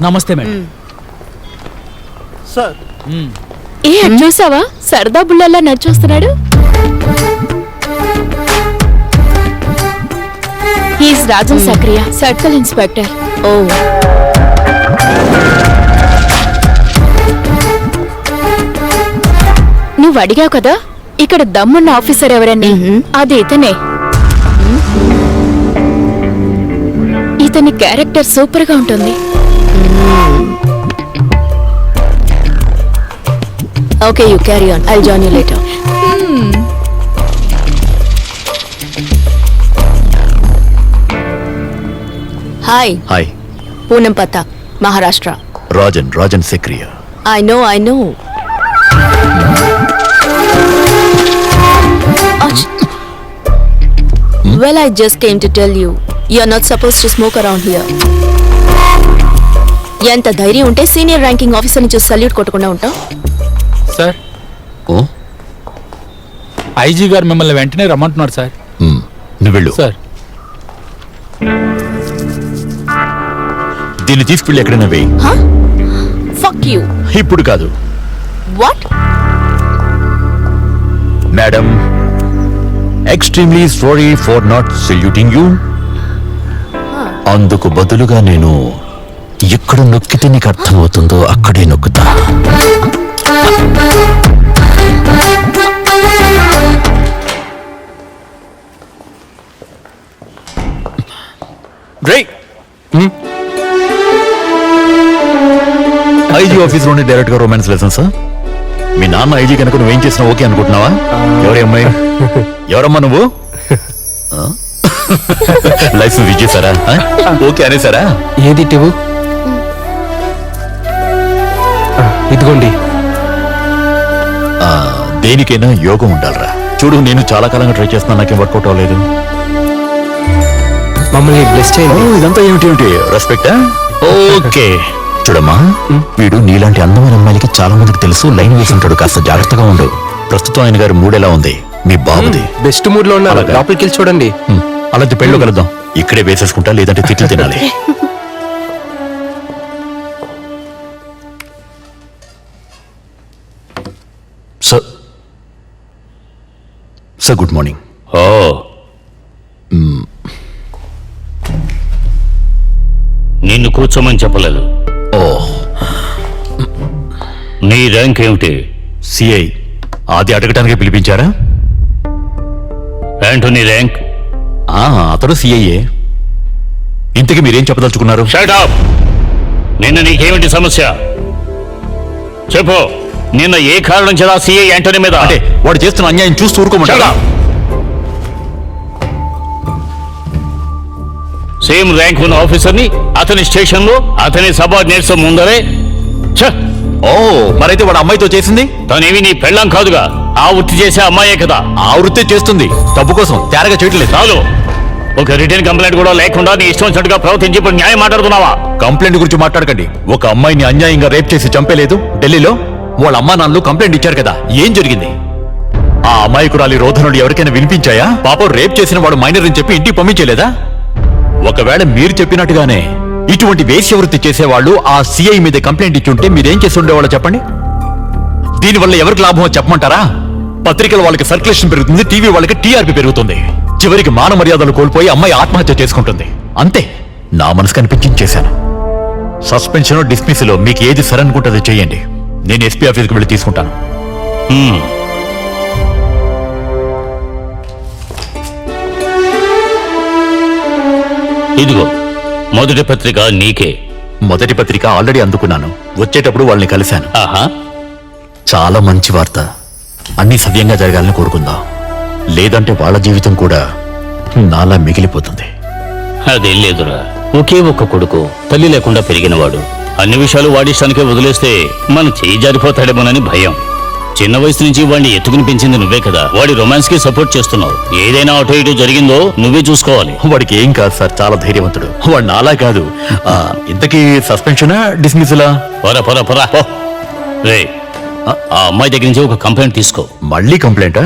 నమస్తే madam. Sir చూసావా సరదా బుల్లల్లా నడిచొస్తున్నాడు. He's Rajan Zachariah, circle inspector. ఓ నువ్వు అడిగావు కదా ఇక్కడ దమ్మున్న ఆఫీసర్ ఎవరని, అది ఇతనే. ఇతని క్యారెక్టర్ సూపర్ గా ఉంటుంది. Okay, you carry on. I'll join you later. Hi. Hi. Poonam Patak, Maharashtra. Rajan Sekriya. I know. Ach. Well, I just came to tell you, you're not supposed to smoke around here. ఎంత ధైర్యం ఉంటే senior ranking officer నుంచి salute కొట్టకుండా ఉంటావు? Sir, IG గారు మిమ్మల్ని వెంటనే రమ్మంటున్నారు సార్. నువ్వు వెళ్ళు సార్. దీన్ని తీసుకెళ్ళి ఎక్కడైనా వేయి. Fuck you. ఇప్పుడు కాదు. What? Madam, extremely sorry for not saluting you. అందుకు బదులుగా నేను ఎక్కడ నొక్కితే నీకు అర్థమవుతుందో అక్కడే నొక్కుతా. ఐజీ ఆఫీస్లోనే డైరెక్ట్ గా రొమాన్స్ లెసన్స్. మీ నాన్న ఐజీ కనుక నువ్వేం చేసినా ఓకే అనుకుంటున్నావా? ఎవరి అమ్మాయి? ఎవరమ్మా నువ్వు? లైసెన్స్ ఇచ్చేసారా? ఓకే అనేసారా? ఏది టివు? ఇదిగోండి. దేనికైనా యోగం ఉండాలరా. చూడు, నేను చాలా కాలంగా ట్రై చేస్తున్నా, నాకేం వర్కౌట్ అవ్వలేదు. మమ్మల్ని బ్లెస్ చేయండి. ఇదంతా ఏమిటి రెస్పెక్టా? ఓకే చూడమ్మా, వీడు నీలాంటి అందమైన అమ్మాయిలకి చాలా మందికి తెలుసు, లైన్ వేసి ఉంటాడు, కాస్త జాగ్రత్తగా ఉండు. ప్రస్తుతం ఆయన గారి మూడ్ ఎలా ఉంది? మీ బాబుది బెస్ట్ మూడ్ లో ఉన్నారు. లోపలికి వెళ్ళి చూడండి. అలాంటి పెళ్ళు కలుద్దాం. ఇక్కడే వేసేసుకుంటా, లేదంటే తిట్లు తినాలి. Sir good morning. నిన్ను కూర్చోమని చెప్పలేదు. నీ ర్యాంక్ ఏమిటి? సిఐ. అది అడగటానికి పిలిపించారా? Antony rank? అతడు సిఐఏ. ఇంతకీ మీరేం చెప్పదలుచుకున్నారు? Shut up. నిన్న నీకేమిటి సమస్య చెప్పు. నిన్న ఏ కారణం చేత సిఐ యాంటోనీ మీద? అంటే వాడు చేస్తున్న అన్యాయం చూస్తూ ఊరుకోమంటారా? సేమ్ ర్యాంక్ ఉన్న ఆఫీసర్ని అతని స్టేషన్ లో అతని సబార్డినేట్స్ ముందరే. మరైతే వాడు అమ్మాయితో చేసింది? తనేవి నీ పెళ్ళం కాదుగా, ఆ వృత్తి చేసే అమ్మాయే కదా. ఆ వృత్తి చేస్తుంది, డబ్బు కోసం తేరగా చేయట్లేదు. చాలు. ఒక రిటర్న్ కంప్లైంట్ కూడా లేకుండా నీ ఇష్టం వచ్చినట్టుగా ప్రవర్తించి ఇప్పుడు న్యాయం మాట్లాడుతున్నావా? కంప్లైంట్ గురించి మాట్లాడకండి. ఒక అమ్మాయిని అన్యాయంగా రేప్ చేసి చంపేలేదు ఢిల్లీలో? వాళ్ళ అమ్మా నాన్నలు కంప్లైంట్ ఇచ్చారు కదా, ఏం జరిగింది? ఆ అమాయకురాలి రోధనులు ఎవరికైనా వినిపించాయా? పాపం రేప్ చేసిన వాడు మైనర్ అని చెప్పి ఇంటికి పంపించలేదా? ఒకవేళ మీరు చెప్పినట్టుగానే ఇటువంటి వేశ్యవృత్తి చేసేవాళ్ళు ఆ సిఐ మీద కంప్లైంట్ ఇచ్చుంటే మీరేం చేసి ఉండేవాళ్ళు చెప్పండి? దీనివల్ల ఎవరికి లాభమో చెప్పమంటారా? పత్రికల వాళ్ళకి సర్క్యులేషన్ పెరుగుతుంది, టీవీ వాళ్ళకి టీఆర్పీ పెరుగుతుంది, చివరికి మాన మర్యాదలు కోల్పోయి అమ్మాయి ఆత్మహత్య చేసుకుంటుంది. అంతే, నా మనసు కనిపించింది చేశాను. సస్పెన్షన్ డిస్మిస్లో మీకు ఏది సరనుకుంటుందో చేయండి. నేను ఎస్పీ ఆఫీస్కి వెళ్ళి తీసుకుంటాను. ఇదిగో మొదటి పత్రిక నీకే. మొదటి పత్రిక ఆల్రెడీ అందుకున్నాను. వచ్చేటప్పుడు వాళ్ళని కలిశాను. చాలా మంచి వార్త. అన్ని సవ్యంగా జరగాలని కోరుకుందాం, లేదంటే వాళ్ళ జీవితం కూడా నాలా మిగిలిపోతుంది. అదేం లేదురా, ఒకే ఒక్క కొడుకు, తల్లి లేకుండా పెరిగినవాడు. అన్ని విషయాలు వాడిష్టానికే వదిలేస్తే మన చేయి జారిపోతాడేమోనని భయం. చిన్న వయసు నుంచి వాడిని ఎత్తుకుని పెంచింది నువ్వే కదా. వాడి రొమాన్స్ కి సపోర్ట్ చేస్తున్నావు. ఏదైనా అటు ఇటు జరిగిందో నువ్వే చూసుకోవాలి. వాడికి ఏం కాదు సార్, చాలా ధైర్యవంతుడు. వాడు నాలా కాదు. ఇంతకీ సస్పెన్షనా డిస్మిస్లా? పొరా రే, ఆ అమ్మాయి దగ్గర నుంచి ఒక కంప్లైంట్ తీసుకో. మళ్ళీ కంప్లైంటా?